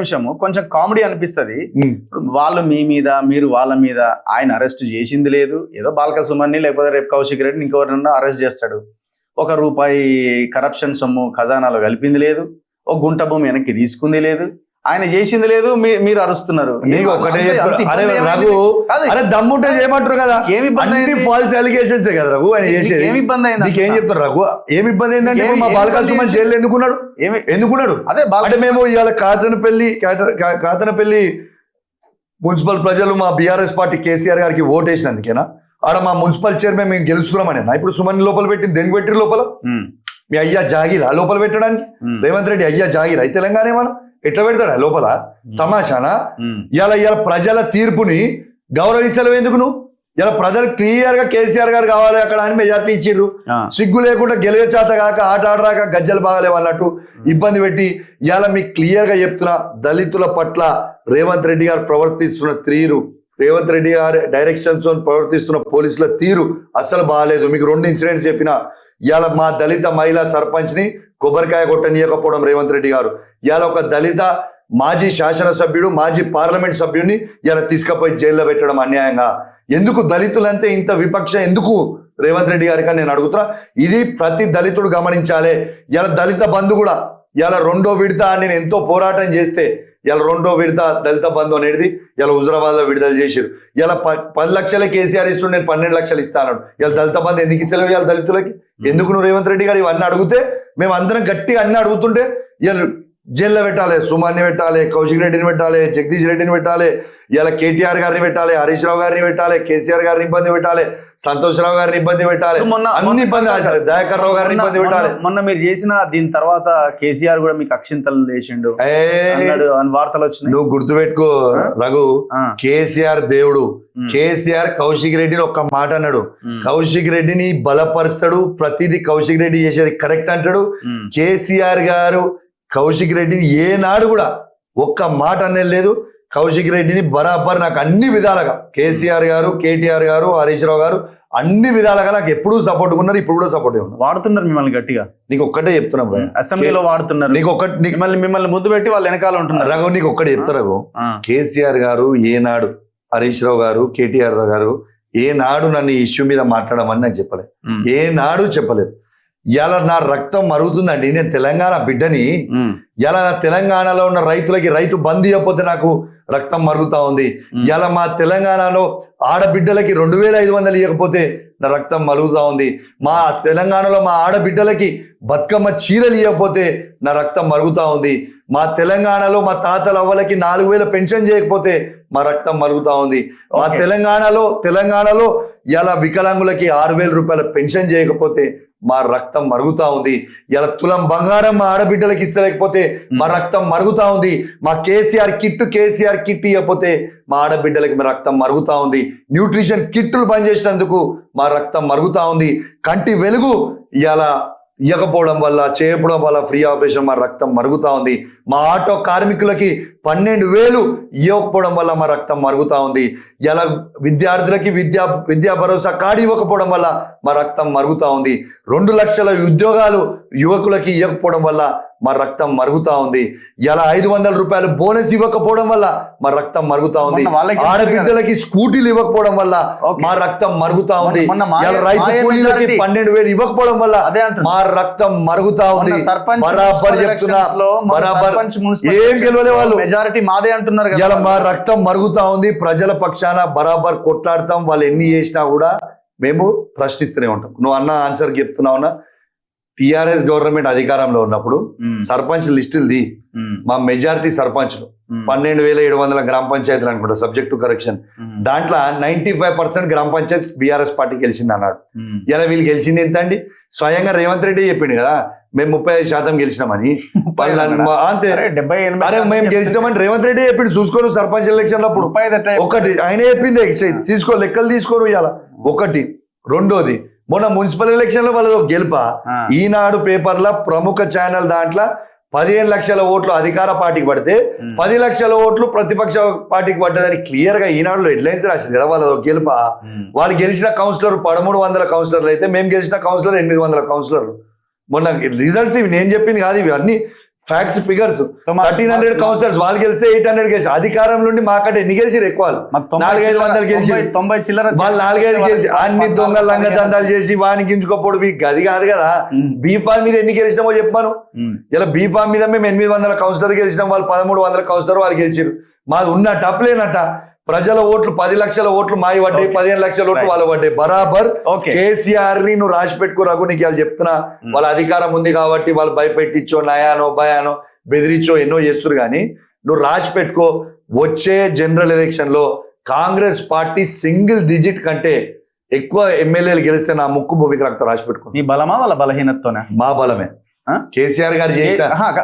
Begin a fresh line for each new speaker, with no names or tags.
నిమిషము కొంచెం కామెడీ అనిపిస్తుంది. వాళ్ళు మీ మీద, మీరు వాళ్ళ మీద. ఆయన అరెస్ట్ చేసింది లేదు, ఏదో బాల్క సుమన్ని లేకపోతే రేపు కౌశిక్ రెడ్డిని ఇంకెవరన్నా అరెస్ట్ చేస్తాడు. ₹1 కరప్షన్ సొమ్ము ఖజానాలో కలిపింది లేదు, ఒక గుంట భూమి వెనక్కి తీసుకుంది లేదు, ఆయన చేసింది లేదు, మీరు అరుస్తున్నారు.
నీకు ఒకటే అరే దమ్ముంటే చేయమంటారు కదా, అన్ని ఫాల్స్ అలిగేషన్స్ కదా రఘు ఆయన చేసేది.
ఏమి ఇబ్బంది అయింది?
నీకేం చెప్తారు రఘు? ఏమి ఇబ్బంది ఏంటంటే మా బాలకా సుమన్ జైలు ఎందుకున్నాడు? అదే అంటే మేము ఇవాళ కాతనపల్లి మున్సిపల్ ప్రజలు మా బీఆర్ఎస్ పార్టీ కేసీఆర్ గారికి ఓటేసినందుకేనా? ఆడ మా మున్సిపల్ చైర్మన్ మేము గెలుస్తున్నామని ఇప్పుడు సుమన్ లోపల పెట్టింది దేనికి పెట్టిరు? లోపల మీ అయ్యా జాగిరా లోపల పెట్టడానికి? రేవంత్ రెడ్డి అయ్యా జాగిరా తెలంగాణ ఏమన్నా ఎట్లా పెడతాడా లోపల? తమాషానా? ఇలా ప్రజల తీర్పుని గౌరవిస్తలేవు ఎందుకు నువ్వు? ఇలా ప్రజలు క్లియర్ గా కేసీఆర్ గారు కావాలి అక్కడ అని మెజార్టీ ఇచ్చిర్రు. సిగ్గు లేకుండా గెలివే చేత కాక ఆట ఆడరాక గజ్జలు బాగలేవు అన్నట్టు ఇబ్బంది పెట్టి ఇలా మీకు క్లియర్ గా చెప్తున్నా, దళితుల పట్ల రేవంత్ రెడ్డి గారు ప్రవర్తిస్తున్న తీరు, రేవంత్ రెడ్డి గారి డైరెక్షన్స్ ప్రవర్తిస్తున్న పోలీసుల తీరు అసలు బాగాలేదు. మీకు 2 ఇన్సిడెంట్స్ చెప్పిన. ఇవాళ మా దళిత మహిళా సర్పంచ్ ని కొబ్బరికాయ కొట్టనీయకపోవడం రేవంత్ రెడ్డి గారు. ఇవాళ ఒక దళిత మాజీ శాసనసభ్యుడు, మాజీ పార్లమెంట్ సభ్యుడిని ఇలా తీసుకుపోయి జైల్లో పెట్టడం అన్యాయంగా. ఎందుకు దళితులంటే ఇంత విపక్ష ఎందుకు రేవంత్ రెడ్డి గారికి అని నేను అడుగుతున్నా. ఇది ప్రతి దళితుడు గమనించాలి. ఇలా దళిత బంధు కూడా ఇలా 2వ విడత నేను ఎంతో పోరాటం చేస్తే ఇలా 2వ విడత దళిత బంధు అనేది ఇలా హుజరాబాద్ లో విడుదల చేశారు. ఇలా 10 లక్షల కేసీఆర్ ఇస్తుండే, నేను 12 లక్షలు ఇస్తాను. ఇలా దళిత బంధు ఎందుకు ఇస్తలేవు ఇవాళ దళితులకి? ఎందుకు నువ్వు రేవంత్ రెడ్డి గారు ఇవన్నీ అడిగితే మేము అందరం గట్టిగా అన్ని అడుగుతుంటే ఇలా జైల్లో పెట్టాలి, సుమాన్ని పెట్టాలి, కౌశిక్ రెడ్డిని పెట్టాలి, జగదీష్ రెడ్డిని పెట్టాలి, ఇలా కేటీఆర్ గారిని పెట్టాలి, హరీష్ రావు గారిని పెట్టాలి, కేసీఆర్ గారిని ఇబ్బంది పెట్టాలి, సంతోష్ రావు గారిని ఇబ్బంది పెట్టాలి, అన్ని ఇబ్బంది, దయాకర్ రావు గారిని ఇబ్బంది పెట్టాలి.
మొన్న మీరు చేసిన దీని తర్వాత కేసీఆర్ కూడా మీకు అక్షింతలు వేసిండు వార్తలు వచ్చినాయి.
నువ్వు గుర్తుపెట్టుకో రఘు, కేసీఆర్ దేవుడు. కేసీఆర్ కౌశిక్ రెడ్డిని ఒక్క మాట అన్నాడు, కౌశిక్ రెడ్డిని బలపరుస్తాడు, ప్రతిదీ కౌశిక్ రెడ్డి చేసేది కరెక్ట్ అంటాడు. కేసీఆర్ గారు కౌశిక్ రెడ్డిని ఏనాడు కూడా ఒక్క మాట అనేది లేదు. కౌశిక్ రెడ్డిని బరాబర్ నాకు అన్ని విధాలుగా కేసీఆర్ గారు, కేటీఆర్ గారు, హరీష్ రావు గారు అన్ని విధాలుగా నాకు ఎప్పుడూ సపోర్ట్ ఉన్నారు, ఇప్పుడు కూడా సపోర్ట్ ఉన్నారు.
వాడుతున్నారు మిమ్మల్ని గట్టిగా.
నీకు ఒక్కటే చెప్తున్నా బ్రో,
అసెంబ్లీలో వాడుతున్నారు.
నీకు ఒక్కటి
మిమ్మల్ని ముద్దు పెట్టి వాళ్ళు వెనకాల ఉంటున్నారు.
రఘు నీకు ఒక్కటి చెప్తా రఘు, కేసీఆర్ గారు ఏనాడు, హరీష్ రావు గారు, కేటీఆర్ గారు ఏనాడు నన్ను ఈ ఇష్యూ మీద మాట్లాడమని నాకు చెప్పలేదు, ఏనాడు చెప్పలేదు. ఇలా నా రక్తం మరుగుతుందండి, నేను తెలంగాణ బిడ్డని. ఇలా నా తెలంగాణలో ఉన్న రైతులకి రైతు బంద్ ఇవ్వకపోతే నాకు రక్తం మరుగుతా ఉంది. ఇలా మా తెలంగాణలో ఆడబిడ్డలకి 2500 ఇవ్వకపోతే నా రక్తం మరుగుతా ఉంది. మా తెలంగాణలో మా ఆడబిడ్డలకి బతుకమ్మ చీరలు ఇవ్వకపోతే నా రక్తం మరుగుతా ఉంది. మా తెలంగాణలో మా తాతల అవ్వలకి 4000 పెన్షన్ చేయకపోతే మా రక్తం మరుగుతా ఉంది. మా తెలంగాణలో ఇలా వికలాంగులకి 6000 రూపాయల పెన్షన్ చేయకపోతే మా రక్తం మరుగుతా ఉంది. ఇలా తులం బంగారం మా ఆడబిడ్డలకి ఇస్తలేకపోతే మా రక్తం మరుగుతా ఉంది. మా కేసీఆర్ కిట్ ఇవ్వకపోతే మా ఆడబిడ్డలకి మా రక్తం మరుగుతా ఉంది. న్యూట్రిషన్ కిట్లు పనిచేసినందుకు మా రక్తం మరుగుతా ఉంది. కంటి వెలుగు ఇలా ఇవ్వకపోవడం వల్ల, చేయకపోవడం వల్ల ఫ్రీ ఆపరేషన్ మా రక్తం మరుగుతా ఉంది. మా ఆటో కార్మికులకి 12,000 ఇవ్వకపోవడం వల్ల మా రక్తం మరుగుతా ఉంది. ఇలా విద్యార్థులకి విద్యా భరోసా కార్డు ఇవ్వకపోవడం వల్ల మా రక్తం మరుగుతా ఉంది. 2 లక్షల ఉద్యోగాలు యువకులకి ఇవ్వకపోవడం వల్ల మా రక్తం మరుగుతా ఉంది. ఇలా 500 రూపాయలు బోనస్ ఇవ్వకపోవడం వల్ల మా రక్తం మరుగుతా ఉంది. ఆడబిడ్డలకి స్కూటీలు ఇవ్వకపోవడం వల్ల మా రక్తం మరుగుతా ఉంది. రైతు కూలీలకి 12,000 ఇవ్వకపోవడం వల్ల మా రక్తం మరుగుతా ఉంది. బరాబర్ చెప్తున్నా, బరాబర్ ఏం గెలవలే వాళ్ళు,
మెజారిటీ మాదే అంటున్నారు.
ఇలా మా రక్తం మరుగుతా ఉంది. ప్రజల పక్షాన బరాబర్ కొట్లాడతాం. వాళ్ళు ఎన్ని చేసినా కూడా మేము ప్రశ్నిస్తూనే ఉంటాం. నువ్వు అన్న ఆన్సర్ చెప్తున్నావునా, టిఆర్ఎస్ గవర్నమెంట్ అధికారంలో ఉన్నప్పుడు సర్పంచ్ లిస్టులది మా మెజారిటీ సర్పంచ్లు 12,700 గ్రామ పంచాయతీలు అనుకుంటా, సబ్జెక్ట్ టు కరెక్షన్. దాంట్లో 95% గ్రామ పంచాయతీ బీఆర్ఎస్ పార్టీ గెలిచింది అన్నాడు. ఇలా వీళ్ళు గెలిచింది ఎంత అండి? స్వయంగా రేవంత్ రెడ్డి చెప్పిండు కదా, మేము 35% గెలిచినామని. అంతే, అరే మేము గెలిచినామని రేవంత్ రెడ్డి చెప్పిండు. చూసుకోరు సర్పంచ్ ఎలక్షన్ అప్పుడు ఒకటి ఆయన చెప్పింది, తీసుకో లెక్కలు తీసుకోరు ఇవాళ. ఒకటి. రెండోది, మొన్న మున్సిపల్ ఎలక్షన్ లో వాళ్ళది ఒక గెలుప. ఈనాడు పేపర్ల ప్రముఖ ఛానల్ దాంట్లో 15 లక్షల ఓట్లు అధికార పార్టీకి పడితే 10 లక్షల ఓట్లు ప్రతిపక్ష పార్టీకి పడ్డదని క్లియర్ గా ఈనాడులో హెడ్లైన్స్ రాసింది కదా. వాళ్ళది ఒక గెలుప. వాళ్ళు గెలిచిన కౌన్సిలర్ 1300 కౌన్సిలర్లు అయితే మేము గెలిచిన కౌన్సిలర్ 800 కౌన్సిలర్లు. మొన్న రిజల్ట్స్ ఇవి నేను చెప్పింది కాదు, ఇవి అన్ని ఫ్యాక్ట్స్ ఫిగర్స్.
So, మా-
1300 కౌన్సిలర్స్ వాళ్ళు గెలిస్తే 800 గెలిచి అధికారం నుండి మాకంటే ఎన్ని గెలిచిరు ఎక్కువ?
మాకు
400-500 గెలిచి
90 చిల్లర
వాళ్ళు 4-5 గెలిచి అన్ని దొంగ లంగ దందాలు చేసి వానికి గింజుకోపోడు గది కాదు కదా. బీఫామ్ మీద ఎన్ని గెలిచినామో చెప్పాను. ఇలా బీఫామ్ మీద మేము 800 కౌన్సిలర్ గెలిచినాం, వాళ్ళు 1300 కౌన్సిలర్ వాళ్ళు గెలిచారు. మాది ఉన్న టప్లేనట. ప్రజల ఓట్లు 10 లక్షల ఓట్లు మాయి పడ్డాయి, 15 లక్షల ఓట్లు వాళ్ళు పడ్డాయి. బరాబర్ కేసీఆర్ ని నువ్వు రాసి పెట్టుకో రఘు, నీకు వాళ్ళు చెప్తున్నా. వాళ్ళ అధికారం ఉంది కాబట్టి వాళ్ళు భయపెట్టించో నయానో భయానో బెదిరించో ఎన్నో చేస్తున్నారు. కానీ నువ్వు రాసి పెట్టుకో, వచ్చే జనరల్ ఎలక్షన్ లో కాంగ్రెస్ పార్టీ సింగిల్ డిజిట్ కంటే ఎక్కువ ఎమ్మెల్యేలు గెలిస్తే నా ముక్కు భూమికి రక్తం రాసి పెట్టుకో.
నీ బలమా వాళ్ళ బలహీనతతోనే?
మా బలమే. కేసీఆర్ గారు చేసిన